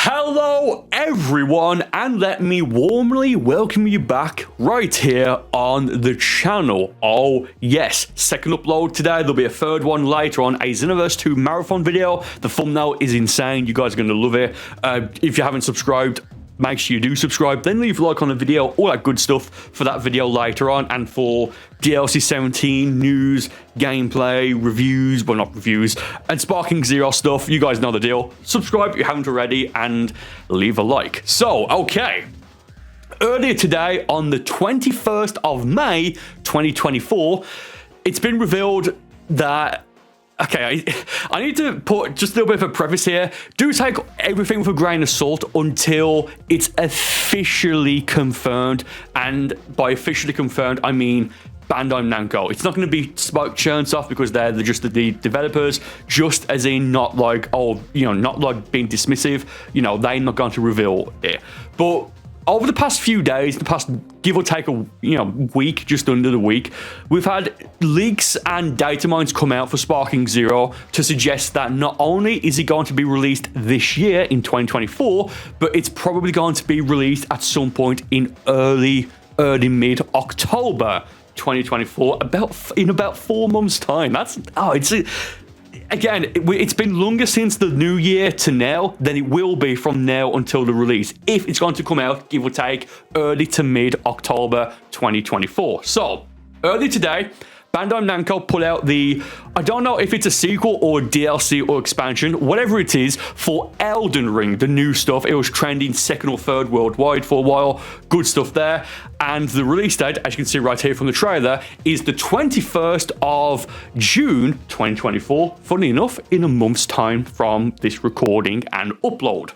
Hello everyone, and let me warmly welcome you back right here on the channel. Oh yes, second upload today. There'll be a third one later on, a Xenoverse 2 marathon video. The thumbnail is insane. You guys are going to love it. If you haven't subscribed, make sure you do subscribe, then leave a like on the video, all that good stuff for that video later on, and for DLC 17 news, gameplay, reviews, well not reviews, and Sparking Zero stuff. You guys know the deal. Subscribe if you haven't already, and leave a like. So, okay. Earlier today, on the 21st of May, 2024, it's been revealed that okay, I need to put just a little bit of a preface here. Do take everything with a grain of salt until it's officially confirmed. And by officially confirmed, I mean Bandai Namco. It's not going to be smoke churns off because they're just the developers, just as in not like, oh, you know, not like being dismissive. You know, they're not going to reveal it. But over the past few days, the past give or take a week, just under the week, we've had leaks and data mines come out for Sparking Zero to suggest that not only is it going to be released this year in 2024, but it's probably going to be released at some point in early mid-October 2024, in about 4 months' time. Again, it's been longer since the new year to now than it will be from now until the release, if it's going to come out, give or take, early to mid-October 2024. So, early today, Bandai Namco put out I don't know if it's a sequel or DLC or expansion, whatever it is, for Elden Ring, the new stuff. It was trending second or third worldwide for a while. Good stuff there. And the release date, as you can see right here from the trailer, is the 21st of June 2024. Funny enough, in a month's time from this recording and upload.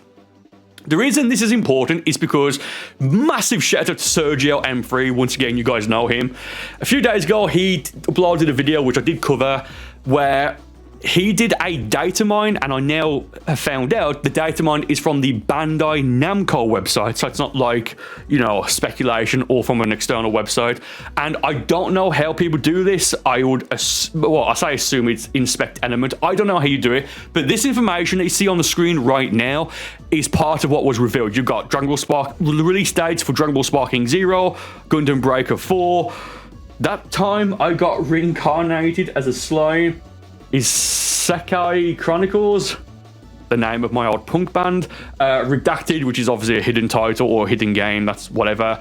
The reason this is important is because massive shout out to Sergio M3. Once again, you guys know him. A few days ago, he uploaded a video, which I did cover, where he did a data mine, and I now have found out the data mine is from the Bandai Namco website, so it's not like, you know, speculation or from an external website. And I don't know how people do this. I assume it's inspect element. I don't know how you do it, but this information that you see on the screen right now is part of what was revealed. You've got Dragon Ball Spark release dates for Dragon Ball Sparking Zero, Gundam Breaker 4. That time I got reincarnated as a slime is Sekai Chronicles, the name of my old punk band. Redacted, which is obviously a hidden title or a hidden game, that's whatever.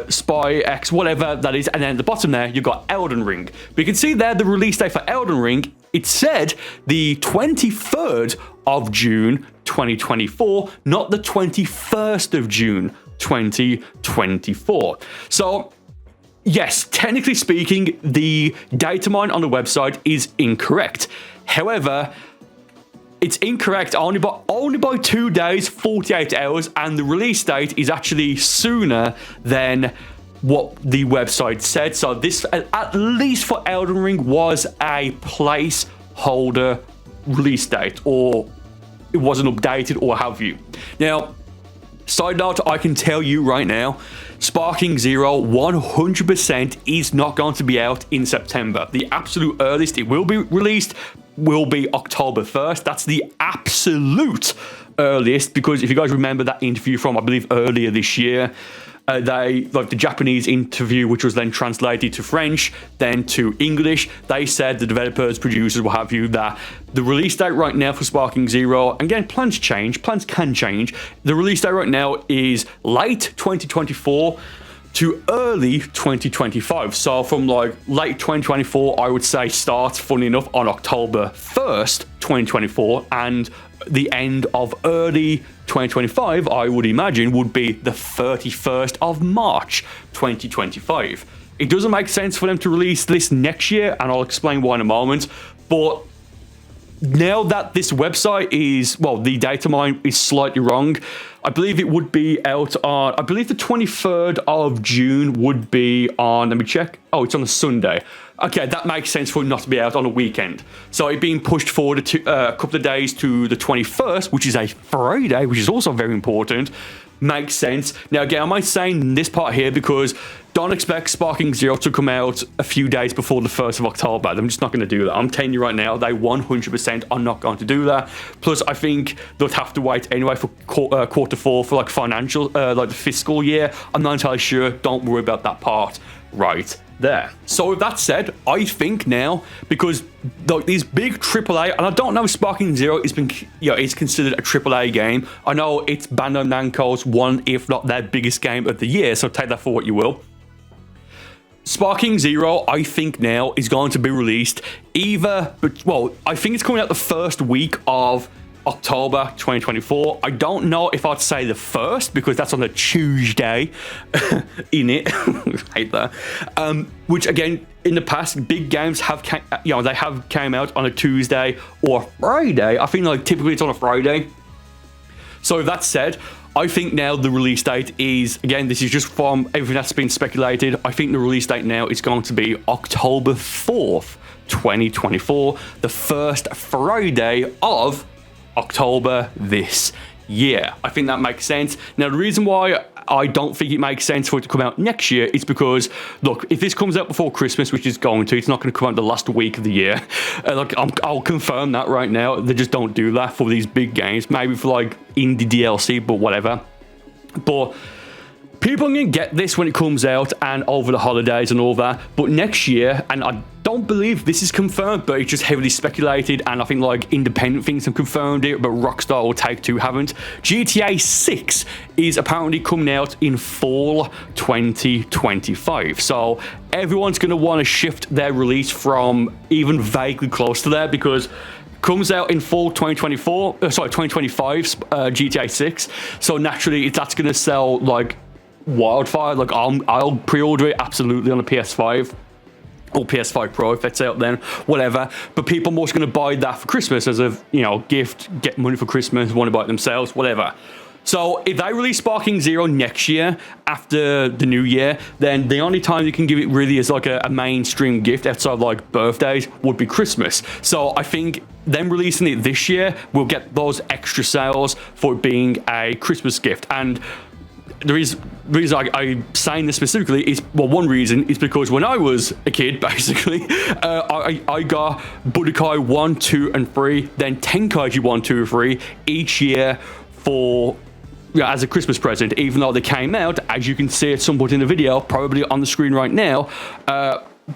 Spy X, whatever that is. And then at the bottom there, you've got Elden Ring. But you can see there the release date for Elden Ring, it said the 23rd of June 2024, not the 21st of June 2024. So, yes, technically speaking, the data mine on the website is incorrect. However, it's incorrect only by 2 days, 48 hours, and the release date is actually sooner than what the website said. So this, at least for Elden Ring, was a placeholder release date, or it wasn't updated, or have you. Now, side note, I can tell you right now, Sparking Zero 100% is not going to be out in September. The absolute earliest it will be released will be October 1st. That's the absolute earliest, because if you guys remember that interview from, I believe, earlier this year, the Japanese interview, which was then translated to French, then to English, they said, the developers, producers, what have you, that the release date right now for Sparking Zero, again, plans can change. The release date right now is late 2024 to early 2025. So from like late 2024, I would say starts, funny enough, on October 1st, 2024, and the end of early 2025, I would imagine, would be the 31st of March 2025. It doesn't make sense for them to release this next year, and I'll explain why in a moment. But now that this website is, well, the data mine is slightly wrong, I believe it would be out on, I believe the 23rd of June would be on, let me check. Oh, it's on a Sunday. Okay, that makes sense for it not to be out on a weekend. So it being pushed forward to a couple of days to the 21st, which is a Friday, which is also very important, makes sense. Now, again, I might say this part here because don't expect Sparking Zero to come out a few days before the 1st of October. I'm just not going to do that. I'm telling you right now, they 100% are not going to do that. Plus, I think they'll have to wait anyway for quarter four for like financial, like the fiscal year. I'm not entirely sure. Don't worry about that part right there. So with that said, I think now, because like these big AAA, and I don't know if Sparking Zero has been, is considered a AAA game. I know it's Bandai Namco's one, if not their biggest game of the year, so take that for what you will. Sparking Zero, I think now, is going to be released either, well, I think it's coming out the first week of October 2024. I don't know if I'd say the first because that's on a Tuesday in it. I hate that. Which again, in the past, big games have they have came out on a Tuesday or Friday. I think like typically it's on a Friday. So with that said, I think now the release date is, again, this is just from everything that's been speculated. I think the release date now is going to be October 4th, 2024, the first Friday of October this year. I think that makes sense. Now, the reason why I don't think it makes sense for it to come out next year is because, look, if this comes out before Christmas, which is going to, it's not going to come out the last week of the year. I'll confirm that right now. They just don't do that for these big games. Maybe for like indie DLC, but whatever. But people are going to get this when it comes out and over the holidays and all that. But next year, and I don't believe this is confirmed, but it's just heavily speculated, and I think like independent things have confirmed it, but Rockstar or Take-Two haven't. GTA 6 is apparently coming out in fall 2025. So everyone's going to want to shift their release from even vaguely close to there, because comes out in fall 2025, GTA 6. So naturally, that's going to sell like wildfire. Like I'll pre-order it absolutely on a PS5 or PS5 Pro if it's out then, whatever. But people are most going to buy that for Christmas as a gift, get money for Christmas, want to buy it themselves, whatever. So if they release Sparking Zero next year after the new year, then the only time you can give it really as like a mainstream gift outside of like birthdays would be Christmas. So I think them releasing it this year will get those extra sales for it being a Christmas gift. And the reason I'm saying this specifically is, well, one reason is because when I was a kid, basically, I got Budokai 1, 2, and 3, then Tenkaichi 1, 2, and 3 each year for as a Christmas present, even though they came out, as you can see at some point in the video, probably on the screen right now,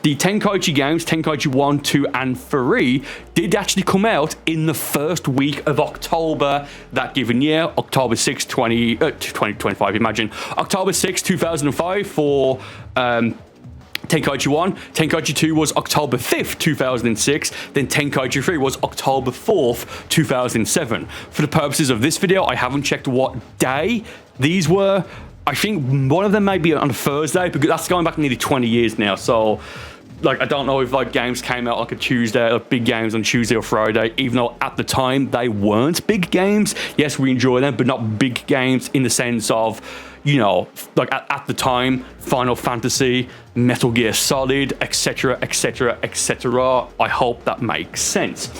the Tenkaichi games, Tenkaichi 1, 2, and 3, did actually come out in the first week of October that given year, October 6, 2025, imagine. October 6, 2005 for Tenkaichi 1. Tenkaichi 2 was October 5th, 2006. Then Tenkaichi 3 was October 4th, 2007. For the purposes of this video, I haven't checked what day these were. I think one of them may be on a Thursday, because that's going back nearly 20 years now. So, like, I don't know if like games came out like a Tuesday, like big games on Tuesday or Friday, even though at the time they weren't big games. Yes, we enjoy them, but not big games in the sense of, like at the time, Final Fantasy, Metal Gear Solid, etc., etc., etc. I hope that makes sense.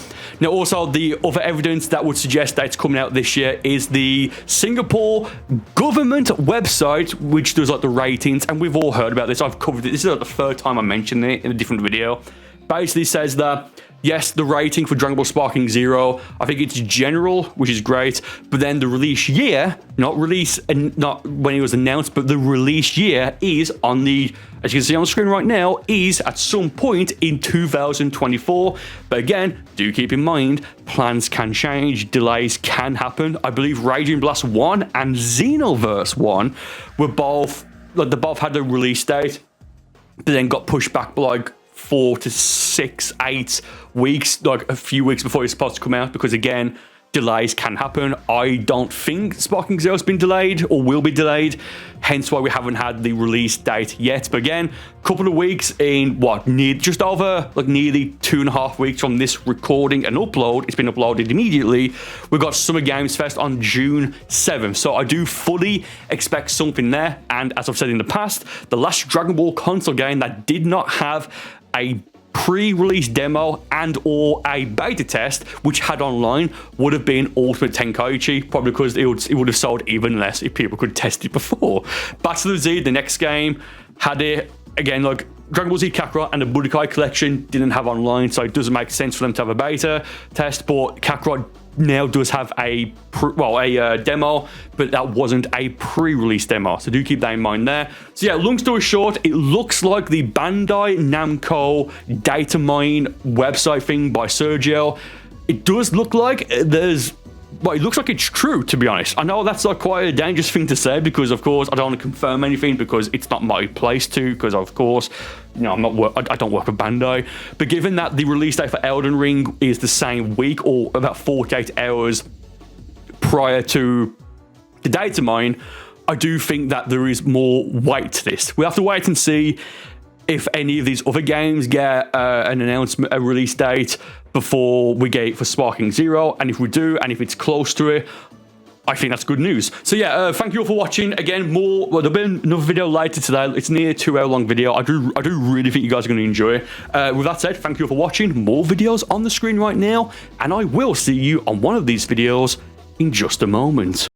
Now, also, the other evidence that would suggest that it's coming out this year is the Singapore government website, which does like the ratings, and we've all heard about this. I've covered it. This is like the third time I mentioned it in a different video. Basically says that, yes, the rating for Dragon Ball Sparking Zero, I think it's general, which is great, but then the release year, not release, and not when it was announced, but the release year is on the, as you can see on the screen right now, is at some point in 2024. But again, do keep in mind, plans can change, delays can happen. I believe Raging Blast 1 and Xenoverse 1 were both, like, they both had a release date, but then got pushed back by like 4 to 6, 8 weeks, like a few weeks before it's supposed to come out, because again, delays can happen. I don't think Sparking Zero has been delayed or will be delayed, hence why we haven't had the release date yet. But again, a couple of weeks in just over like nearly 2.5 weeks from this recording and upload, it's been uploaded immediately. We've got Summer Games Fest on June 7th, so I do fully expect something there. And as I've said in the past, the last Dragon Ball console game that did not have a pre-release demo and or a beta test which had online would have been Ultimate Tenkaichi, probably because it would have sold even less if people could test it before. Battle of Z, the next game, had it again. Like Dragon Ball Z Kakarot and the Budokai collection didn't have online, so it doesn't make sense for them to have a beta test. But Kakarot now does have a demo, but that wasn't a pre-release demo, so do keep that in mind there. So yeah, long story short, it looks like the Bandai Namco data mine website thing by Sergio, it does look like there's, well, it looks like it's true, to be honest. I know that's like quite a dangerous thing to say because, of course, I don't want to confirm anything because it's not my place to. Because, of course, you know, I don't work with Bandai. But given that the release date for Elden Ring is the same week or about 48 hours prior to the data mine, I do think that there is more weight to this. We have to wait and see if any of these other games get an announcement, a release date before we get it for Sparking Zero, and if we do, and if it's close to it, I think that's good news. So yeah, thank you all for watching. Again, there'll be another video later today. It's near a 2 hour long video. I do really think you guys are going to enjoy it. With that said, thank you all for watching. More videos on the screen right now, and I will see you on one of these videos in just a moment.